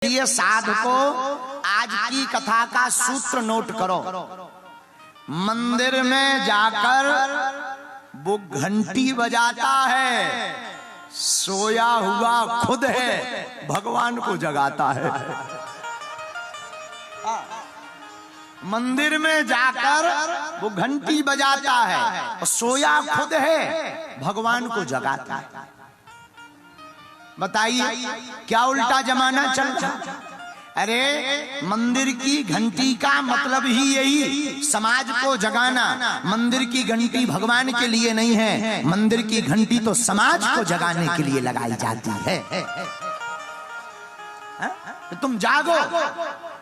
ये साधको आज की कथा का सूत्र नोट करो। मंदिर में जाकर वो घंटी बजाता है, सोया हुआ खुद है, भगवान को जगाता है। मंदिर में जाकर वो घंटी बजाता है और सोया खुद है, भगवान को जगाता है। बताइए क्या उल्टा जमाना चल रहा। अरे मंदिर की घंटी का मतलब ही यही, समाज को जगाना। मंदिर की घंटी भगवान के लिए नहीं है, मंदिर की घंटी तो समाज को जगाने के लिए लगाई जाती है। तुम जागो,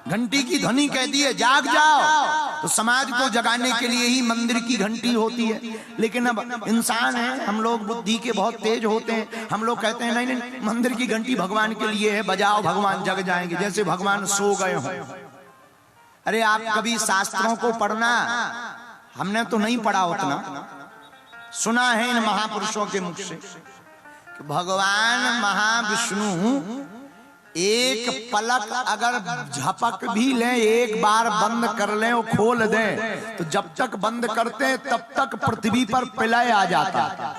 घंटी की ध्वनि कहती है जाग जाओ, तो समाज को जगाने के लिए ही मंदिर की घंटी होती है। लेकिन अब इंसान है, हम लोग बुद्धि के बहुत तेज होते हैं, हम लोग कहते हैं नहीं नहीं मंदिर की घंटी भगवान के लिए है, बजाओ भगवान जग जाएंगे, जैसे भगवान सो गए हो। अरे आप कभी शास्त्रों को पढ़ना, हमने तो नहीं पढ़ा उतना, सुना है इन महापुरुषों के मुख से कि भगवान महाविष्णु एक पलक अगर झपक भी लें, एक बार बंद कर लें और खोल दें, तो जब तक बंद करते हैं तब तक पृथ्वी पर प्रलय आ जाता है।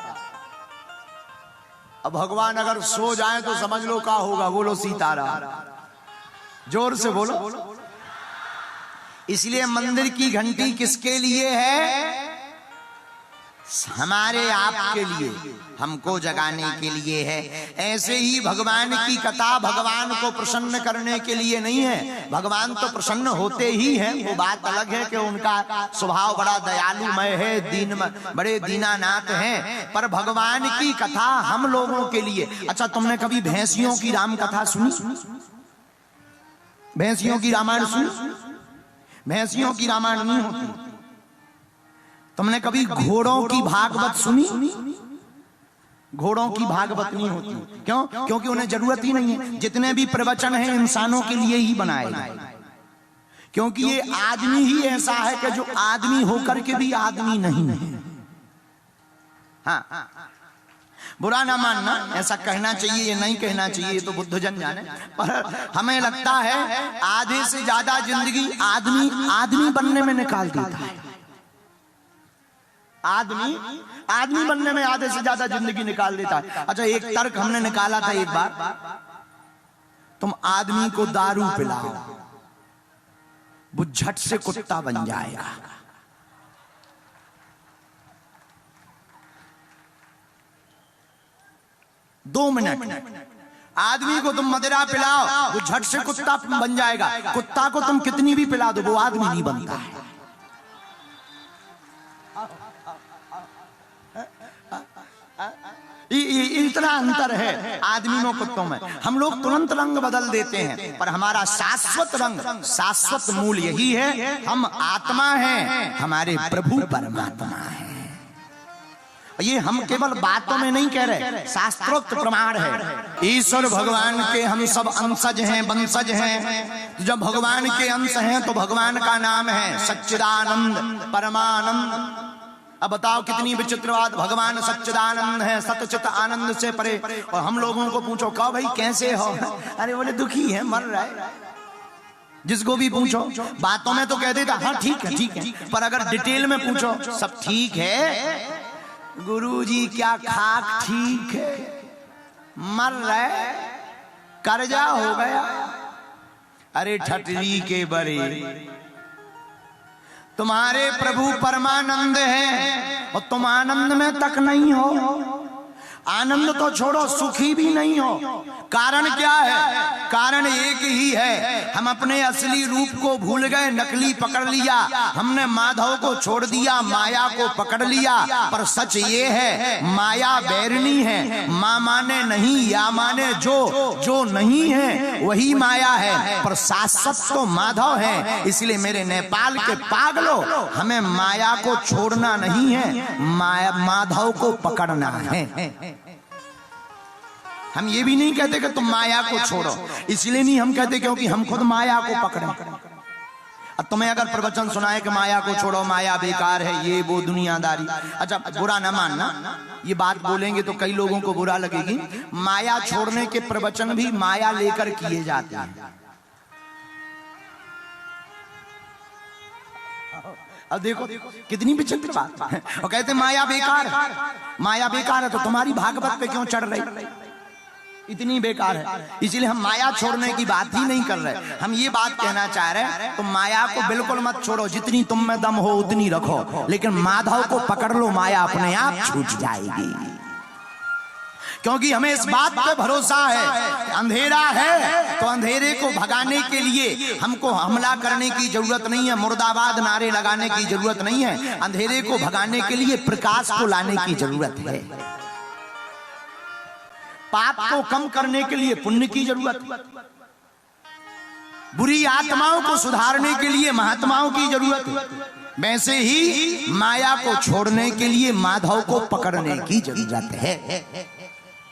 अब भगवान अगर सो जाए तो समझ लो क्या होगा। बोलो सीताराम, जोर से बोलो। इसलिए मंदिर की घंटी किसके लिए है? हमारे आपके लिए, हमको जगाने के लिए है। ऐसे ही भगवान की कथा भगवान को प्रसन्न करने के लिए नहीं है। भगवान तो प्रसन्न होते ही हैं, वो बात अलग है कि उनका स्वभाव बड़ा दयालुमय है, बड़े दीनानाथ हैं, पर भगवान की कथा हम लोगों के लिए। अच्छा, तुमने कभी भैंसियों की राम कथा सुनी? भैंसियों की रामायण सुनी? भैंसियों की रामायण नहीं होती। तुमने कभी घोड़ों की भागवत सुनी? घोड़ों की भागवत नहीं होती। क्यों? क्योंकि उन्हें जरूरत ही नहीं है। जितने भी प्रवचन हैं इंसानों के लिए ही बनाए गए, क्योंकि ये आदमी ही ऐसा है कि जो आदमी होकर के भी आदमी नहीं है। हाँ, बुरा ना मानना, ऐसा कहना चाहिए ये नहीं कहना चाहिए, ये तो बुद्ध जन जाने, पर हमें लगता है आधे से ज्यादा जिंदगी आदमी बनने में निकाल देता है। आदमी बनने में आधे से ज्यादा जिंदगी निकाल देता है। अच्छा, एक तर्क हमने निकाला था एक बार, तुम आदमी को दारू पिलाओ, वो झट से कुत्ता बन जाएगा। दो मिनट आदमी को तुम मदिरा पिलाओ, वो झट से कुत्ता बन जाएगा। कुत्ता को तुम कितनी भी पिला दो, वो आदमी नहीं बनता है। इतना अंतर है आदमी में कुत्तों में। हम लोग तुरंत रंग बदल देते हैं, पर हमारा शाश्वत रंग, शाश्वत मूल यही है, हम आत्मा हैं, हमारे प्रभु परमात्मा हैं। ये हम केवल बातों में नहीं कह रहे, शास्त्रोक्त प्रमाण है। ईश्वर भगवान के हम सब अंशज हैं, वंशज हैं। जब भगवान के अंश हैं तो भगवान का नाम है सच्चिदानंद परमानंद। अब बताओ कितनी विचित्र बात, भगवान सच्चिदानंद है, सतचित आनंद से परे, और हम लोगों को पूछो कहो भाई कैसे हो, अरे बोले दुखी है, मर रहा है। जिसको भी पूछो बातों में तो कह देता हाँ ठीक है, पर अगर डिटेल में पूछो सब ठीक है गुरुजी, क्या खाक ठीक है, मर रहे, कर्जा हो गया। अरे ठटरी के बरे, तुम्हारे प्रभु परमानंद हैं और तुम आनंद में तक नहीं हो। आनंद तो छोड़ो, सुखी भी नहीं हो। कारण क्या है? कारण एक ही है, हम अपने असली रूप को भूल गए, नकली पकड़ लिया। हमने माधव को छोड़ दिया, माया को पकड़ लिया। पर सच ये है माया बैरनी है, माँ माने नहीं, या माने जो नहीं है वही माया है, पर शाश्वत तो माधव है। इसलिए मेरे नेपाल के पागलों, हमें माया को छोड़ना नहीं है, माधव को पकड़ना है। हम ये भी नहीं कहते कि तुम माया को छोड़ो, इसलिए नहीं हम कहते क्योंकि हम खुद माया को पकड़े। अब तुम्हें अगर प्रवचन सुनाए कि माया को छोड़ो, माया बेकार है, ये वो दुनियादारी, अच्छा बुरा ना मानना, ये बात बोलेंगे तो कई लोगों को बुरा लगेगी। माया छोड़ने के प्रवचन भी माया लेकर किए जाते हैं। अब देखो कितनी विचित्र बात है। और कहते माया बेकार है, माया बेकार है तो तुम्हारी भागवत पे क्यों चढ़ रही, इतनी बेकार है। इसीलिए हम माया छोड़ने की बात ही नहीं कर रहे, हम ये बात कहना चाह रहे हैं तो माया को बिल्कुल मत छोड़ो, जितनी तुम में दम हो उतनी रखो, लेकिन माधव को पकड़ लो, माया अपने आप छूट जाएगी। क्योंकि हमें इस बात पे भरोसा है, अंधेरा है तो अंधेरे को भगाने के लिए हमको हमला करने की जरूरत नहीं है, मुर्दाबाद नारे लगाने की जरूरत नहीं है। अंधेरे को भगाने के लिए प्रकाश को लाने की जरूरत है, पाप को कम करने के लिए पुण्य की जरूरत है, बुरी आत्माओं को सुधारने के लिए महात्माओं की जरूरत है। वैसे ही माया को छोड़ने के लिए माधव को पकड़ने की जरूरत है।